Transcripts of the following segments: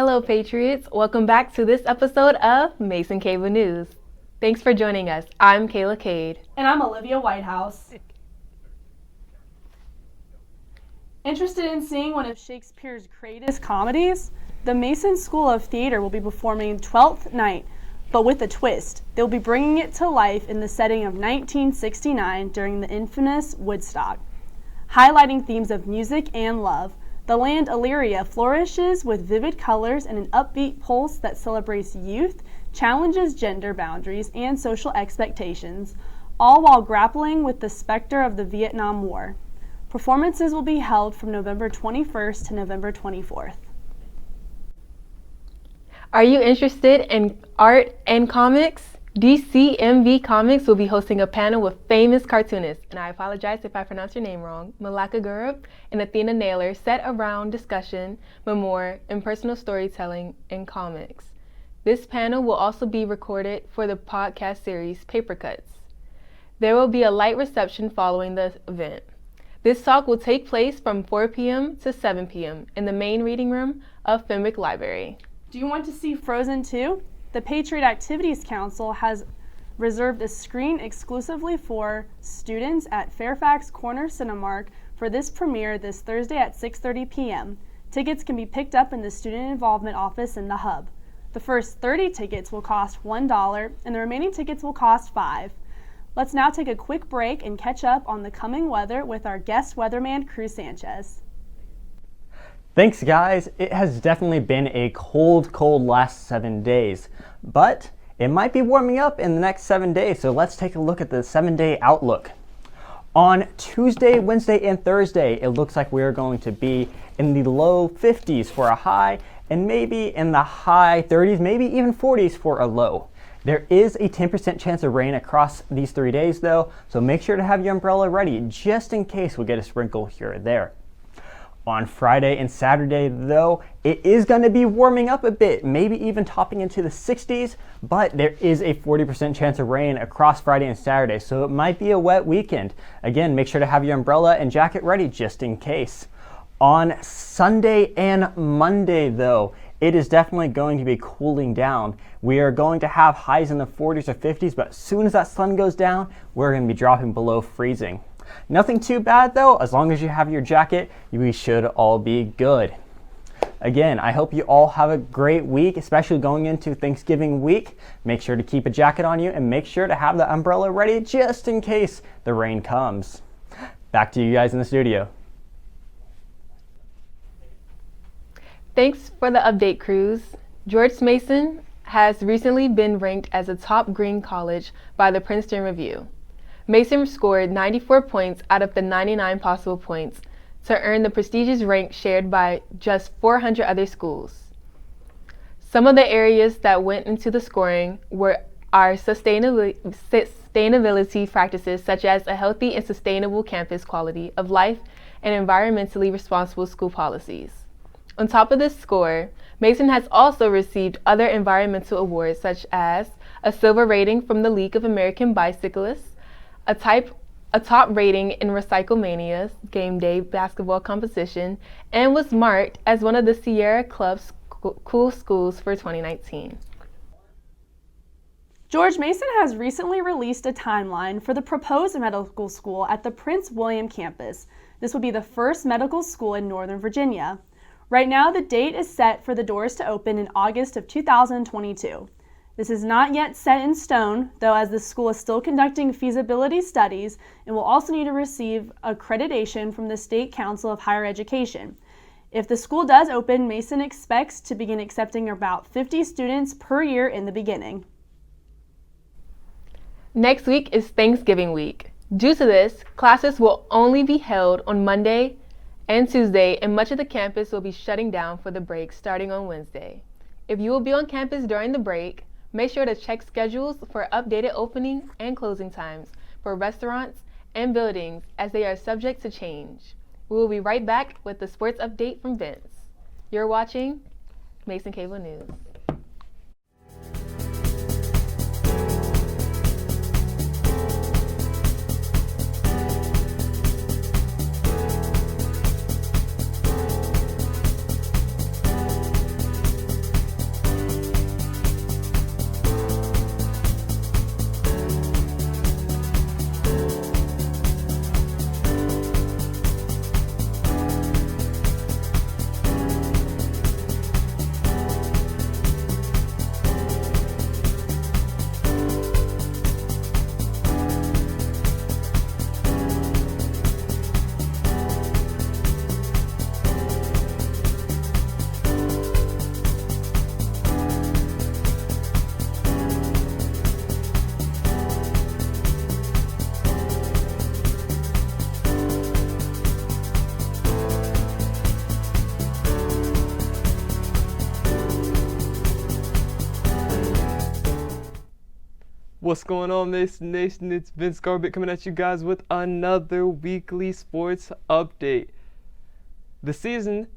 Hello, Patriots. Welcome back to this episode of MCNews. Thanks for joining us. I'm Cayla Cade. And I'm Olivia Whitehouse. Interested in seeing one of Shakespeare's greatest comedies? The Mason School of Theater will be performing Twelfth Night, but with a twist. They'll be bringing it to life in the setting of 1969 during the infamous Woodstock. Highlighting themes of music and love, the land Illyria flourishes with vivid colors and an upbeat pulse that celebrates youth, challenges gender boundaries and social expectations, all while grappling with the specter of the Vietnam War. Performances will be held from November 21st to November 24th. Are you interested in art and comics? DCMV Comics will be hosting a panel with famous cartoonists, and I apologize if I pronounce your name wrong, Malaka Garbutt and Athena Naylor, set around discussion, memoir, and personal storytelling in comics. This panel will also be recorded for the podcast series Paper Cuts. There will be a light reception following the event. This talk will take place from 4 p.m. to 7 p.m. in the main reading room of Fenwick Library. Do you want to see Frozen 2? The Patriot Activities Council has reserved a screen exclusively for students at Fairfax Corner Cinemark for this premiere this Thursday at 6:30 p.m. Tickets can be picked up in the Student Involvement Office in the Hub. The first 30 tickets will cost $1 and the remaining tickets will cost $5. Let's now take a quick break and catch up on the coming weather with our guest weatherman, Cruz Sanchez. Thanks, guys. It has definitely been a cold last 7 days, but it might be warming up in the next 7 days, so let's take a look at the 7-day outlook. On Tuesday, Wednesday, and Thursday, it looks like we're going to be in the low 50s for a high and maybe in the high 30s, maybe even 40s for a low. There is a 10% chance of rain across these 3 days though, so make sure to have your umbrella ready just in case we get a sprinkle here or there. On Friday and Saturday though, it is going to be warming up a bit, maybe even topping into the 60s, but there is a 40% chance of rain across Friday and Saturday, so it might be a wet weekend. Again, make sure to have your umbrella and jacket ready just in case. On Sunday and Monday though, it is definitely going to be cooling down. We are going to have highs in the 40s or 50s, but as soon as that sun goes down, we're going to be dropping below freezing. Nothing too bad though, as long as you have your jacket, we should all be good. Again, I hope you all have a great week, especially going into Thanksgiving week. Make sure to keep a jacket on you and make sure to have the umbrella ready just in case the rain comes. Back to you guys in the studio. Thanks for the update, Cruz. George Mason has recently been ranked as a top green college by the Princeton Review. Mason scored 94 points out of the 99 possible points to earn the prestigious rank shared by just 400 other schools. Some of the areas that went into the scoring were our sustainability practices, such as a healthy and sustainable campus quality of life and environmentally responsible school policies. On top of this score, Mason has also received other environmental awards such as a silver rating from the League of American Bicyclists, a top rating in Recyclemania's game day basketball competition, and was marked as one of the Sierra Club's cool schools for 2019. George Mason has recently released a timeline for the proposed medical school at the Prince William campus. This will be the first medical school in Northern Virginia. Right now, the date is set for the doors to open in August of 2022. This is not yet set in stone, though, as the school is still conducting feasibility studies and will also need to receive accreditation from the State Council of Higher Education. If the school does open, Mason expects to begin accepting about 50 students per year in the beginning. Next week is Thanksgiving week. Due to this, classes will only be held on Monday and Tuesday, and much of the campus will be shutting down for the break starting on Wednesday. If you will be on campus during the break, make sure to check schedules for updated opening and closing times for restaurants and buildings, as they are subject to change. We will be right back with the sports update from Vince. You're watching MCNews. What's going on, Mason Nation? It's Vince Garbutt coming at you guys with another weekly sports update. The season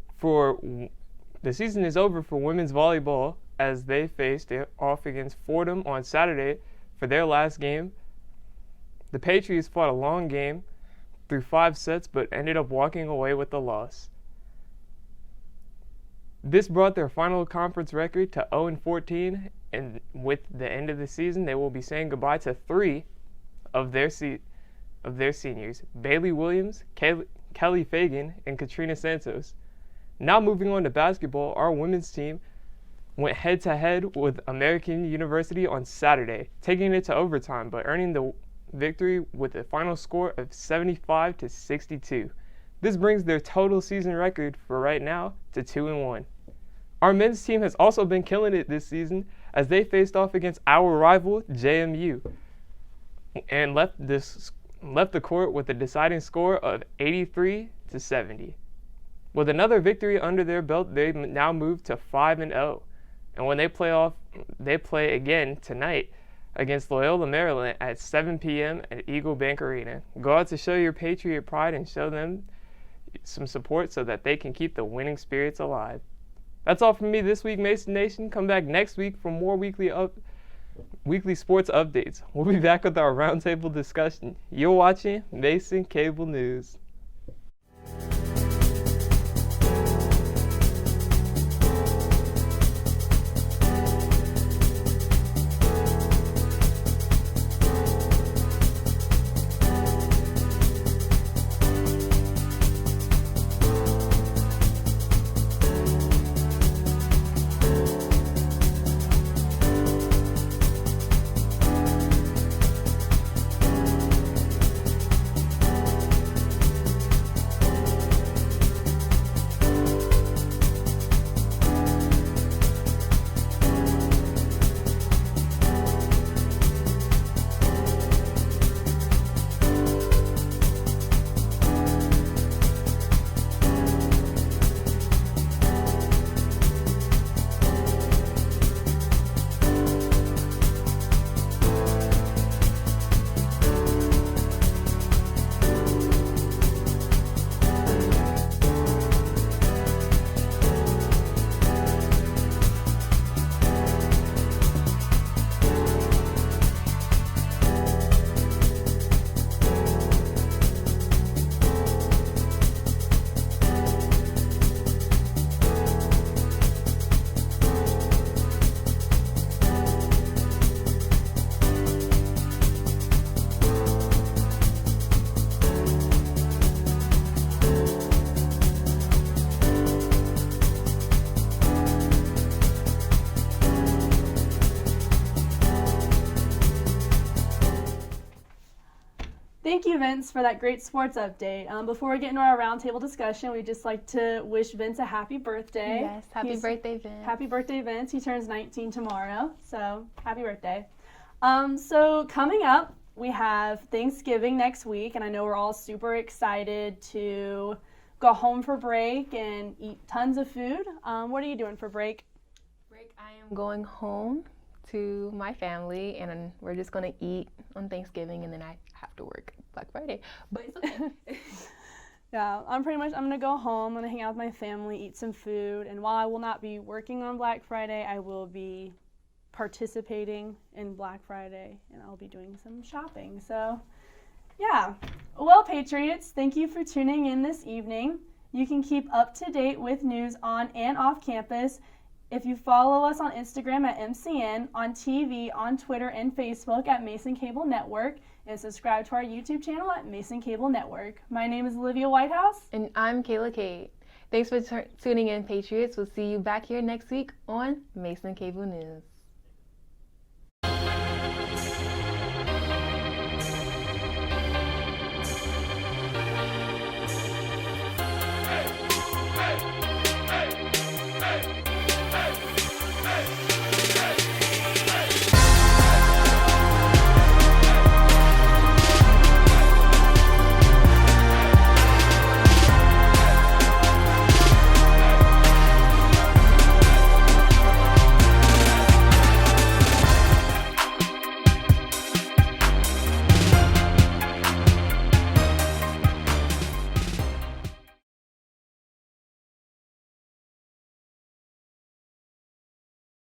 is over for women's volleyball as they faced off against Fordham on Saturday for their last game. The Patriots fought a long game through 5 sets but ended up walking away with the loss. This brought their final conference record to 0-14, and with the end of the season, they will be saying goodbye to 3 of their seniors: Bailey Williams, Kelly Fagan, and Katrina Santos. Now moving on to basketball, our women's team went head-to-head with American University on Saturday, taking it to overtime but earning the victory with a final score of 75-62. This brings their total season record for right now to 2-1. Our men's team has also been killing it this season as they faced off against our rival JMU and left the court with a deciding score of 83-70. With another victory under their belt, they now move to 5-0. And when they play again tonight against Loyola, Maryland at 7 p.m. at Eagle Bank Arena. Go out to show your Patriot pride and show them some support so that they can keep the winning spirits alive. That's all from me this week, Mason Nation. Come back next week for more weekly sports updates. We'll be back with our roundtable discussion. You're watching Mason Cable News. Thank you, Vince, for that great sports update. Before we get into our roundtable discussion, we'd just like to wish Vince a happy birthday. Yes, happy birthday, Vince. Happy birthday, Vince. He turns 19 tomorrow, so happy birthday. So coming up, we have Thanksgiving next week, and I know we're all super excited to go home for break and eat tons of food. What are you doing for break? I am going home to my family, and we're just going to eat on Thanksgiving, and then I have to work Black Friday, but it's okay. Yeah, I'm going to go home, I'm going to hang out with my family, eat some food, and while I will not be working on Black Friday, I will be participating in Black Friday, and I'll be doing some shopping. So, yeah. Well, Patriots, thank you for tuning in this evening. You can keep up to date with news on and off campus if you follow us on Instagram at MCN, on TV, on Twitter, and Facebook at Mason Cable Network, and subscribe to our YouTube channel at Mason Cable Network. My name is Olivia Whitehouse. And I'm Cayla Cade. Thanks for tuning in, Patriots. We'll see you back here next week on Mason Cable News.